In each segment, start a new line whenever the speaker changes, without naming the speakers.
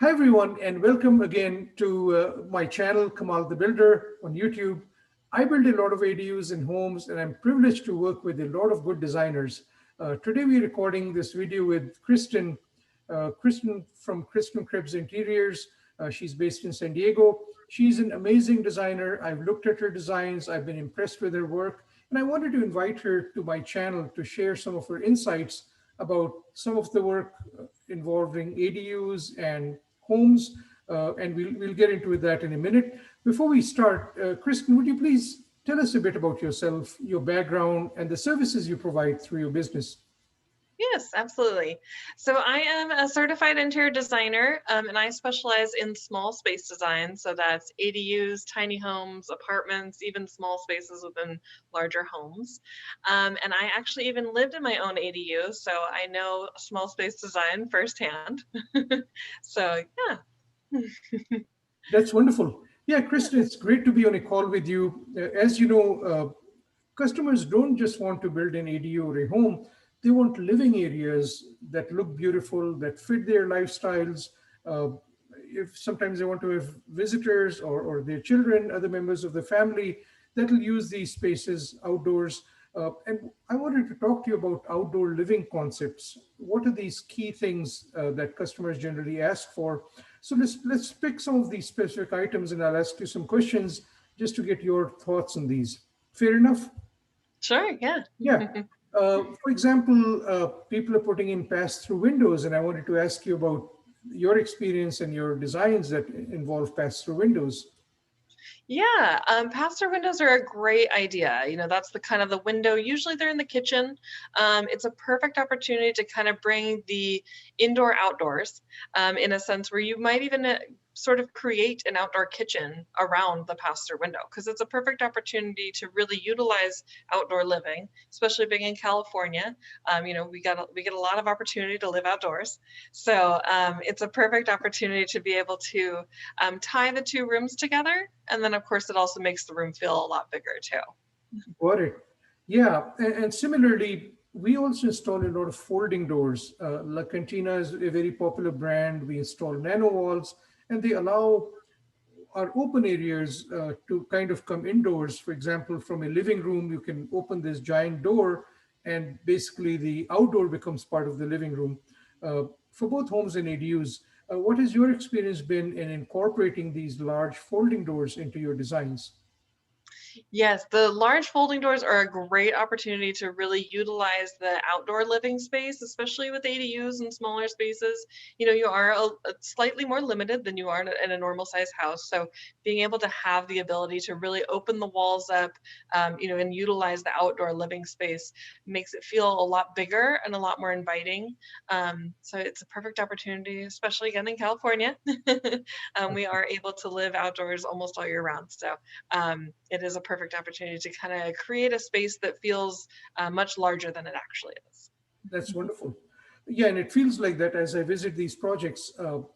Hi, everyone, and welcome again to my channel, Kamal the Builder on YouTube. I build a lot of ADUs and homes, and I'm privileged to work with a lot of good designers. Today, we're recording this video with Krystin from Krystin Krebs Interiors. She's based in San Diego. She's an amazing designer. I've looked at her designs, I've been impressed with her work, and I wanted to invite her to my channel to share some of her insights about some of the work involving ADUs and homes, and we'll get into that in a minute. Before we start, Kristen, would you please tell us a bit about yourself, your background, and the services you provide through your business?
Yes, absolutely. So I am a certified interior designer, and I specialize in small space design. So that's ADUs, tiny homes, apartments, even small spaces within larger homes. And I actually even lived in my own ADU, so I know small space design firsthand. So yeah.
That's wonderful. Yeah,
Yeah.
Kristen, it's great to be on a call with you. As you know, customers don't just want to build an ADU or a home, they want living areas that look beautiful, that fit their lifestyles. Uh, if sometimes they want to have visitors or their children, other members of the family that will use these spaces outdoors. And I wanted to talk to you about outdoor living concepts. What are these key things that customers generally ask for? So let's pick some of these specific items, and I'll ask you some questions just to get your thoughts on these. Fair enough?
Sure, yeah.
Yeah. For example, people are putting in pass-through windows, and I wanted to ask you about your experience and your designs that involve pass-through windows.
Yeah, pass-through windows are a great idea. That's the kind of the window. Usually they're in the kitchen. It's a perfect opportunity to kind of bring the indoor outdoors in a sense where you might even sort of create an outdoor kitchen around the pass-through window because it's a perfect opportunity to really utilize outdoor living, especially being in California. We get a lot of opportunity to live outdoors, so it's a perfect opportunity to be able to tie the two rooms together. And then, of course, it also makes the room feel a lot bigger too.
Got it. Yeah, and similarly, we also install a lot of folding doors. La Cantina is a very popular brand. We install nano walls, and they allow our open areas to kind of come indoors. For example, from a living room, you can open this giant door, and basically the outdoor becomes part of the living room. For both homes and ADUs, what has your experience been in incorporating these large folding doors into your designs?
Yes, the large folding doors are a great opportunity to really utilize the outdoor living space, especially with ADUs and smaller spaces. You are slightly more limited than you are in a normal size house. So being able to have the ability to really open the walls up, and utilize the outdoor living space makes it feel a lot bigger and a lot more inviting. So it's a perfect opportunity, especially again in California. We are able to live outdoors almost all year round. So it is a perfect opportunity to kind of create a space that feels much larger than it actually is.
That's wonderful. Yeah, and it feels like that as I visit these projects.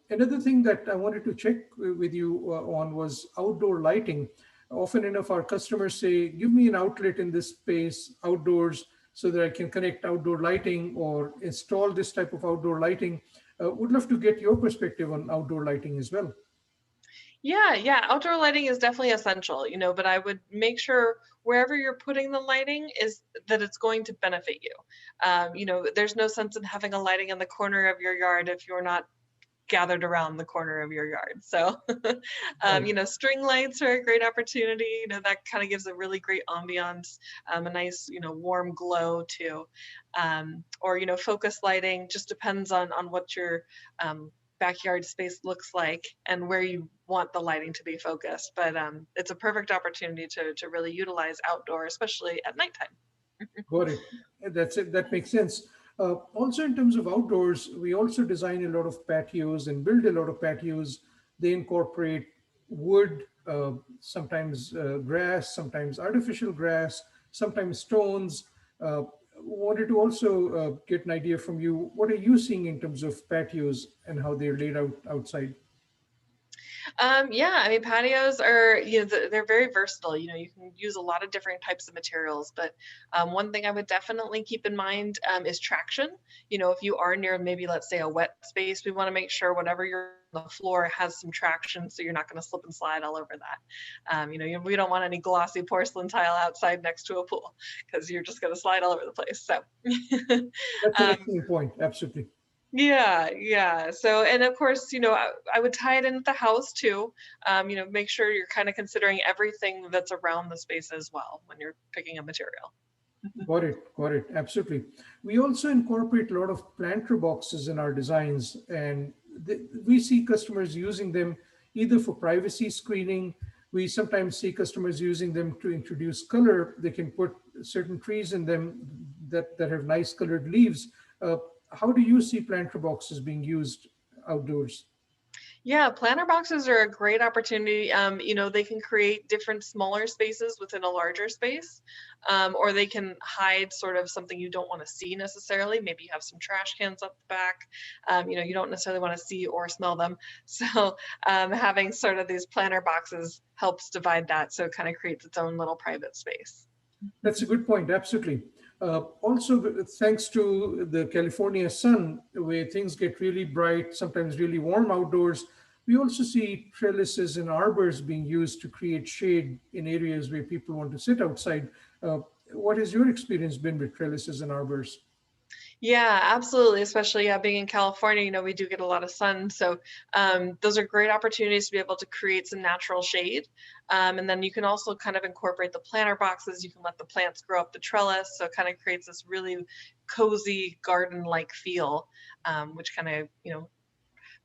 Another thing that I wanted to check with you on was outdoor lighting. Often enough, our customers say, give me an outlet in this space outdoors so that I can connect outdoor lighting or install this type of outdoor lighting. Would love to get your perspective on outdoor lighting as well.
Yeah, yeah, outdoor lighting is definitely essential, but I would make sure wherever you're putting the lighting is that it's going to benefit you. There's no sense in having a lighting in the corner of your yard if you're not gathered around the corner of your yard. So,
Right.
string lights are a great opportunity. That kind of gives a really great ambiance, a nice, warm glow too. Or, focus lighting just depends on what your backyard space looks like and where you want the lighting to be focused. But it's a perfect opportunity to really utilize outdoor, especially at nighttime.
Got it. That's it. That makes sense. Also, in terms of outdoors, we also design a lot of patios and build a lot of patios. They incorporate wood, sometimes grass, sometimes artificial grass, sometimes stones. Uh, Wanted to also get an idea from you. What are you seeing in terms of patios and how they're laid out outside?
Yeah, I mean, patios are, they're very versatile. You can use a lot of different types of materials, but one thing I would definitely keep in mind is traction. If you are near maybe, let's say, a wet space, we want to make sure whatever you're the floor has some traction, so you're not going to slip and slide all over that. We don't want any glossy porcelain tile outside next to a pool because you're just going to slide all over the place. So,
That's an
um,
excellent point. Absolutely.
yeah, yeah. So, and of course, I would tie it in at the house too. Make sure you're kind of considering everything that's around the space as well when you're picking a material.
Got it. Got it. Absolutely. We also incorporate a lot of planter boxes in our designs, and we see customers using them either for privacy screening. We sometimes see customers using them to introduce color. They can put certain trees in them that have nice colored leaves. Uh, how do you see planter boxes being used outdoors?
Yeah, planter boxes are a great opportunity. They can create different smaller spaces within a larger space, or they can hide sort of something you don't want to see necessarily. Maybe you have some trash cans up the back. You don't necessarily want to see or smell them. So having sort of these planter boxes helps divide that, so it kind of creates its own little private space.
That's a good point. Absolutely. Also, thanks to the California sun, where things get really bright, sometimes really warm outdoors, we also see trellises and arbors being used to create shade in areas where people want to sit outside. Uh, what has your experience been with trellises and arbors?
Yeah, absolutely. Especially being in California, we do get a lot of sun. So those are great opportunities to be able to create some natural shade. And then you can also kind of incorporate the planter boxes. You can let the plants grow up the trellis. So it kind of creates this really cozy garden-like feel, which kind of,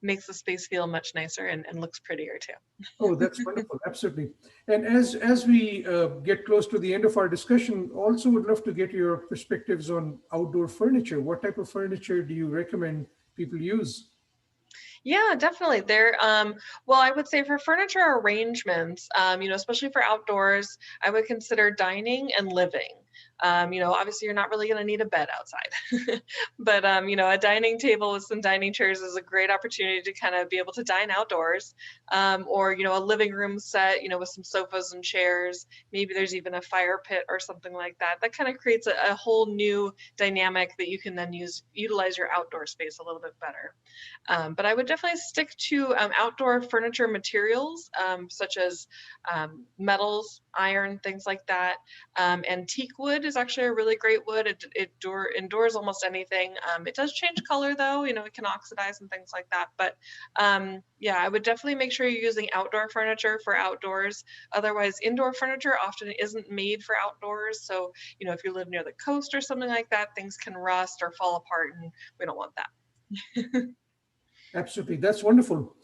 makes the space feel much nicer and looks prettier too.
Oh, that's wonderful. Absolutely. And as we get close to the end of our discussion, also would love to get your perspectives on outdoor furniture. What type of furniture do you recommend people use?
Yeah, definitely. Well, I would say for furniture arrangements, especially for outdoors, I would consider dining and living. Obviously you're not really going to need a bed outside, but a dining table with some dining chairs is a great opportunity to kind of be able to dine outdoors. Or, a living room set, with some sofas and chairs. Maybe there's even a fire pit or something like that. That kind of creates a whole new dynamic that you can then utilize your outdoor space a little bit better. But I would definitely stick to outdoor furniture materials, such as metals, iron, things like that. Antique wood is actually a really great wood. It endures almost anything. It does change color though, it can oxidize and things like that. But yeah, I would definitely make sure you're using outdoor furniture for outdoors. Otherwise, indoor furniture often isn't made for outdoors. So, if you live near the coast or something like that, things can rust or fall apart, and we don't want that.
Absolutely. That's wonderful.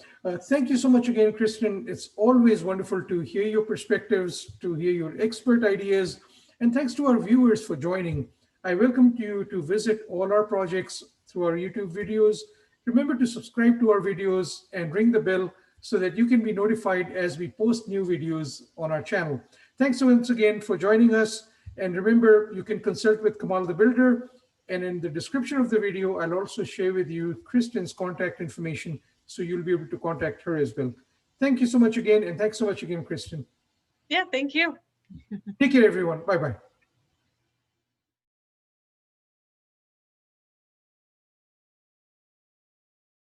Thank you so much again, Kristen. It's always wonderful to hear your perspectives, to hear your expert ideas. And thanks to our viewers for joining. I welcome you to visit all our projects through our YouTube videos. Remember to subscribe to our videos and ring the bell so that you can be notified as we post new videos on our channel. Thanks once again for joining us. And remember, you can consult with Kamal the Builder. And in the description of the video, I'll also share with you Kristin's contact information so you'll be able to contact her as well. Thank you so much again. And thanks so much again, Kristen.
Yeah, thank you.
Take care, everyone. Bye bye.